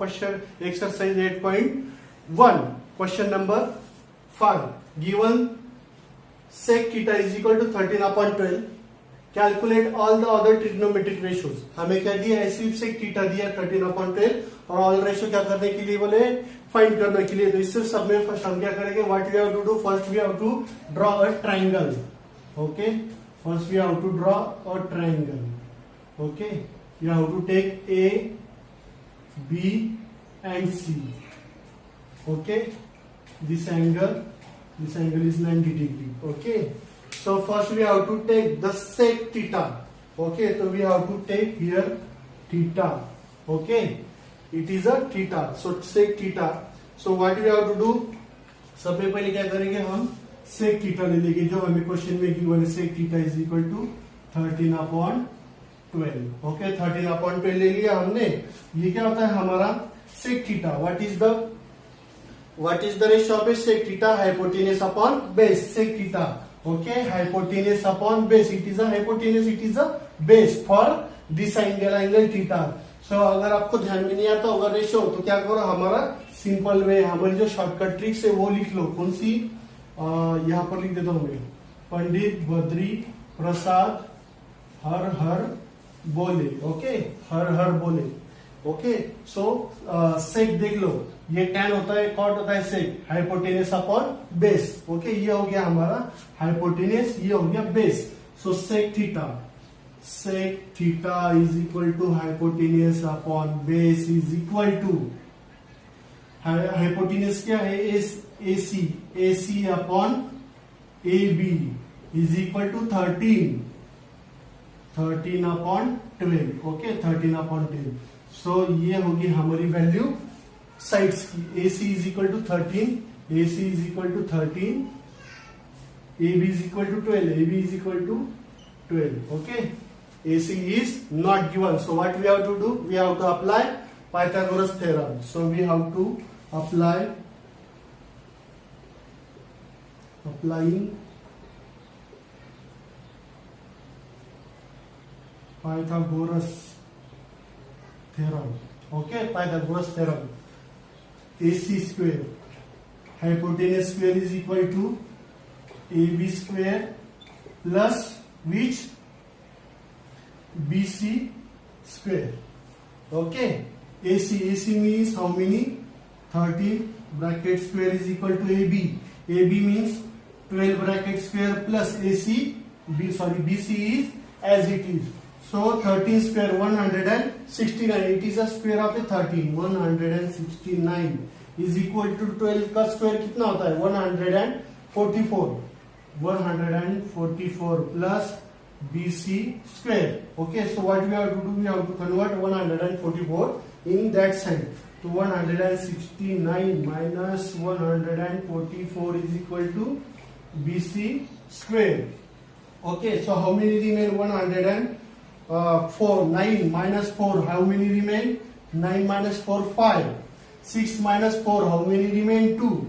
question exercise 8.1. Question number 5. Given sec theta is equal to 13/12. Calculate all the other trigonometric ratios. हमें क्या दिया है, सिर्फ sec theta दिया 13/12 और all ratio क्या करने के लिए बोले, फाइंड करने के लिए. तो इससे सब में फर्स्ट हम क्या करेंगे, what we have to do, first we have to draw a triangle. Okay, first we have to draw a triangle. Okay, you have to take A, B and C. Okay, this angle is 90 degree. Okay, so first we have to take the sec theta. Okay, so we have to take here theta. Okay, it is a theta, so sec theta. So what we have to do, सबसे पहले क्या करेंगे, हम sec theta ले लेंगे जो हमें question में गिवन है. sec theta is equal to 13/12. Okay, 13/12 ले लिया हमने. ये क्या होता है हमारा sec theta. what is the ratio of a sec theta? Hypotenuse upon base. Sec theta, okay, hypotenuse upon base. It is a hypotenuse, it is a base for this angle theta. So अगर आपको ध्यान में नहीं आता होगा ratio, तो क्या करो, हमारा सिंपल वे, हमारी जो शॉर्टकट ट्रिक्स है वो लिख लो. कौन सी, यहाँ पर लिख देता हूं मैं, पंडित बद्री प्रसाद हर बोले. ओके, हर बोले. ओके, सो सेक देख लो, ये tan होता है, कॉट होता है sec, hypotenuse upon base. Okay, ये हो गया हमारा हाइपोटेनस, ये हो गया base. So sec theta is equal to hypotenuse upon base is equal to, hypotenuse क्या है, AC upon AB is equal to 13/12. Okay, 13/12. So ये होगी हमारी वैल्यू साइड्स की. AC is equal to 13, AC is equal to 13, AB is equal to 12, AB is equal to 12. Okay, AC is not given. So what we have to do? We have to apply Pythagoras theorem. So we have to applying Pythagoras theorem. Okay, Pythagoras theorem. AC square hypotenuse square is equal to AB square plus which BC square. Okay, AC means how many, 30 bracket square is equal to AB. AB means 12 bracket square plus BC is as it is. So 13 square 169. It is a square of a 13. 169 is equal to 12 का square कितना होता है, 144. 144 plus BC square. Okay, so what we have to do, we have to convert 144 in that side. So 169 minus 144 is equal to BC square. Okay, so how many remain? 104. 9 minus 4, how many remain? 9 minus 4, 5. 6 minus 4, how many remain? 2.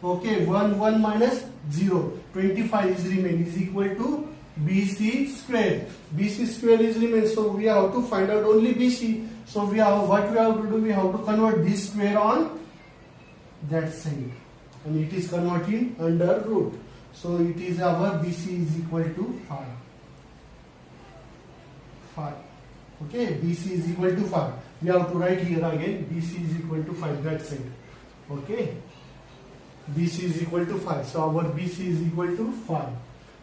Okay, 1 minus 0, 25 is remain, is equal to BC square. BC square is remain, so we have to find out only BC. So what we have to do, we have to convert this square on that side, and it is converting under root. So it is our BC is equal to 5. Okay, BC is equal to 5. We have to write here again, BC is equal to 5, that side. Okay, BC is equal to 5. So our BC is equal to 5.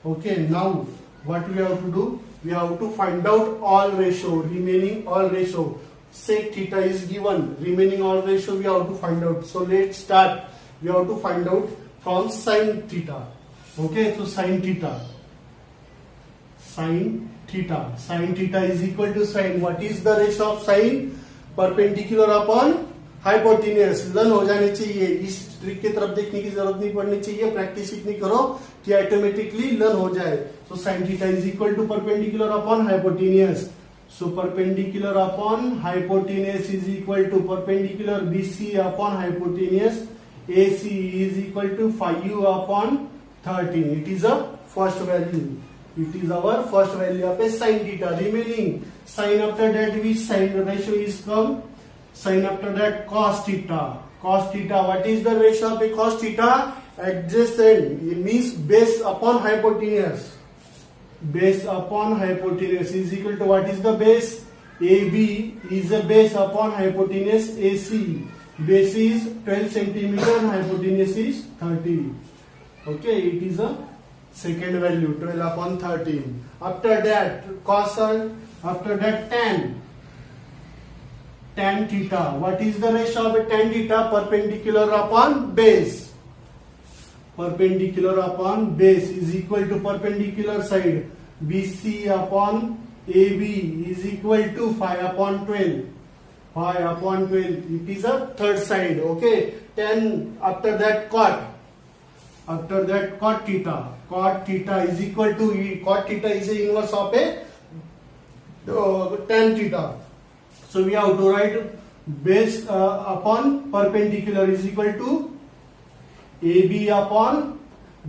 Okay, now what we have to do, we have to find out all ratio, remaining all ratio. Sec theta is given, remaining all ratio we have to find out. So let's start. We have to find out from sin theta. Okay, so sin theta is equal to sin. What is the ratio of sin? Perpendicular upon hypotenuse. लन हो जानी चाहिए. इस trick की तरफ देखने की जरूरत नहीं पड़नी चाहिए. प्रैक्टिस इतनी करो कि ऑटोमेटिकली लन हो जाए. So sin theta is equal to perpendicular upon hypotenuse. So perpendicular upon hypotenuse is equal to perpendicular BC upon hypotenuse. AC is equal to 5 upon 13. It is a first value. It is our first value of a sin theta. Remaining sin, after that which sin ratio is come, Sin after that cos theta. Cos theta, what is the ratio of a cos theta? Adjacent, it means base upon hypotenuse. Base upon hypotenuse is equal to what is the base? AB is a base upon hypotenuse AC. Base is 12 centimeter and hypotenuse is 30. Okay, it is a second value, 12 upon 13. After that cos, after that tan theta. What is the ratio of a tan theta? Perpendicular upon base. Perpendicular upon base is equal to perpendicular side. BC upon AB is equal to 5 upon 12. 5 upon 12. It is a third side. Okay. Tan, after that cot. After that cot theta. Cot theta is equal to E. Cot theta is the inverse of a tan theta. So we have to write base upon perpendicular is equal to AB upon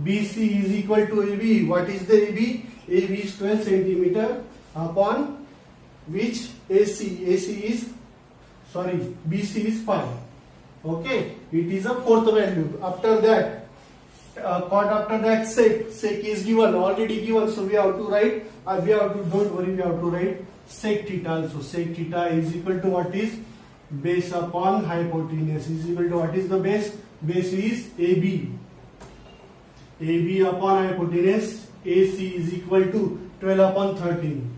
BC is equal to AB. What is the AB? AB is 12 centimeter upon which BC is 5. Okay, it is a fourth value. After that, cot after that sec is given, already given, so we have to write, don't worry, we have to write sec theta also. Sec theta is equal to what is? Base upon hypotenuse is equal to what is the base? Base is AB. AB upon hypotenuse, AC is equal to 12 upon 13.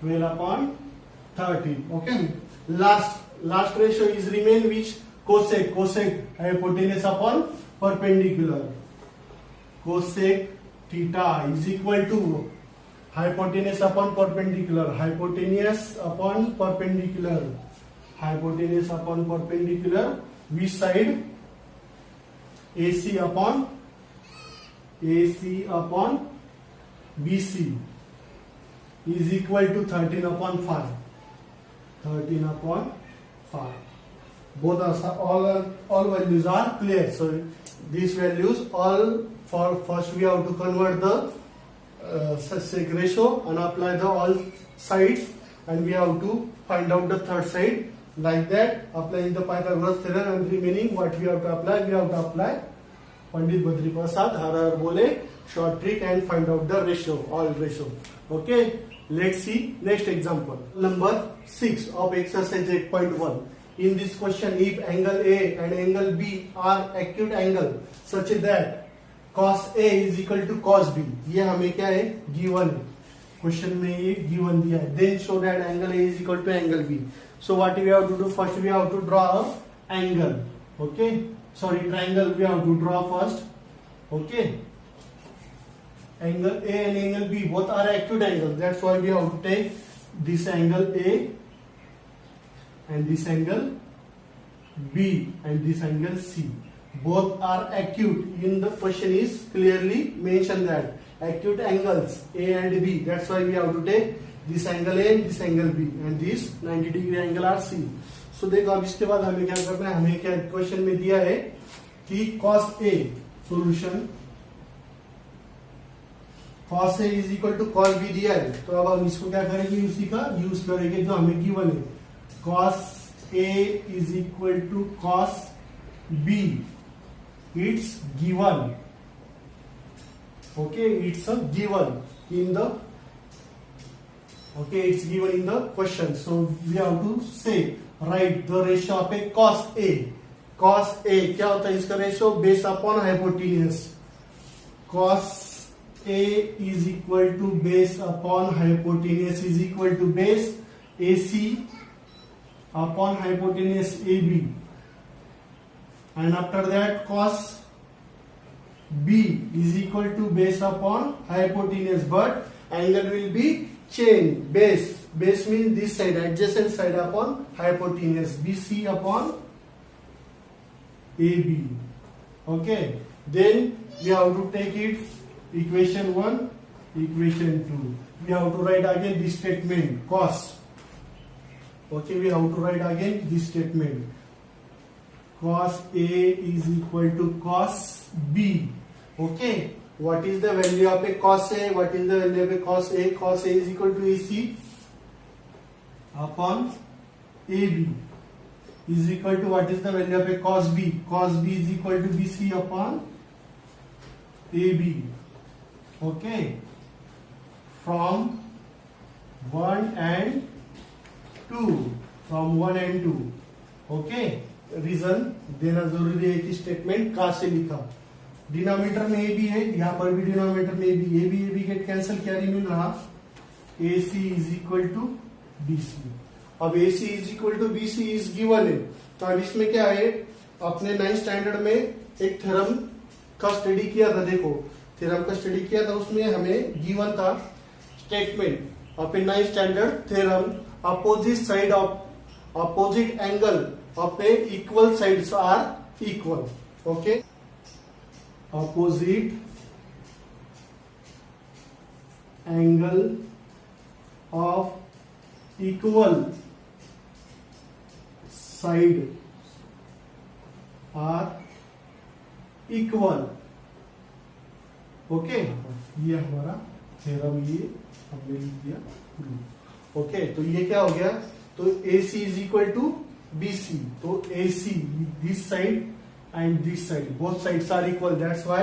12 upon 13. Okay. Last ratio is remain which? Cosec. Cosec hypotenuse upon perpendicular. Cosec theta is equal to hypotenuse upon perpendicular. Hypotenuse upon perpendicular. Hypotenuse upon perpendicular. Which side? AC upon BC is equal to 13 upon 5. 13 upon 5. Both are all values are clear. So these values all, for first we have to convert the sec ratio and apply the all sides, and we have to find out the third side. Like that, applying the Pythagoras theorem, and remaining what we have to apply? We have to apply Pandit Badri Prasad Har Bole short trick and find out the ratio, all ratio. Okay, let's see next example. Number 6 of exercise 8.1. In this question, if angle A and angle B are acute angle such that cos A is equal to cos B, ये हमें क्या है? Given है. Question में ये given दिया है. Then show that angle A is equal to angle B. So what we have to do? First we have to draw a angle. Okay. Sorry, triangle we have to draw first. Okay. Angle A and angle B both are acute angles. That's why we have to take this angle A and this angle B and this angle C. Both are acute. In the question is clearly mentioned that acute angles A and B. That's why we have to take this angle A and this angle B, and this 90 degree angle are C. So देखो अब इसके बाद हमें क्या करना है? हमें क्या क्वेश्चन में दिया है कि cos A solution cos A is equal to cos B दिया है. तो अब हम इसको क्या करेंगे? उसी का यूज करेंगे जो हमें गिवन है. Cos A is equal to cos B. It's given. Okay, it's a given in the. Okay, it's given in the question. So we have to say, write the ratio of a cos A. Cos A क्या होता है इसका ratio? Base upon hypotenuse. Cos A is equal to base upon hypotenuse is equal to base AC upon hypotenuse AB, and after that cos B is equal to base upon hypotenuse, but angle will be changed. Base means this side, adjacent side upon hypotenuse, BC upon AB. Okay, then we have to take it equation 1, equation 2. We have to write again this statement cos. Okay, we have to write again this statement. Cos A is equal to cos B. Okay, what is the value of a cos A? What is the value of a cos A? Cos A is equal to AC upon AB. is equal to what is the value of a cos B? Cos B is equal to BC upon AB. Okay, from 1 and 2, from 1 and 2. Okay, reason देना जरूरी है कि statement का से लिखा। Denominator में A B है, यहां पर भी डिनोमिनेटर में ए बी गेट कैंसिल, क्या मिल रहा? A C is equal to B C. अब A C is equal to B C is given है, तो अब इसमें क्या है, अपने 9th स्टैंडर्ड में एक थ्योरम का स्टडी किया था। देखो, थ्योरम का स्टडी किया था, उसमें हमें गिवन था statement of A 9th standard theorem, opposite side of opposite angle of a equal sides are equal. Okay, opposite angle of equal side are equal. Okay, ये हमारा थ्योरम, ये हमने लिख दिया। ओके, तो ये क्या हो गया? तो AC is equal to BC. तो AC, this side and this side, both sides are equal. That's why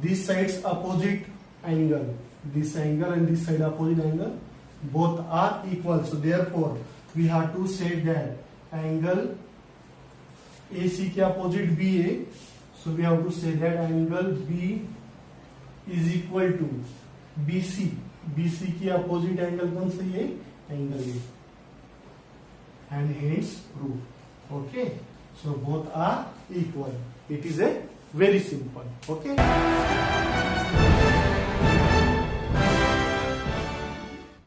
this side's opposite angle, this angle and this side opposite angle, both are equal. So therefore, we have to say that angle AC के opposite B है. So we have to say that angle B is equal to BC. BC की opposite angle कौन सी है? Angle A. And hence proof. Okay, so both are equal. It is a very simple. Okay.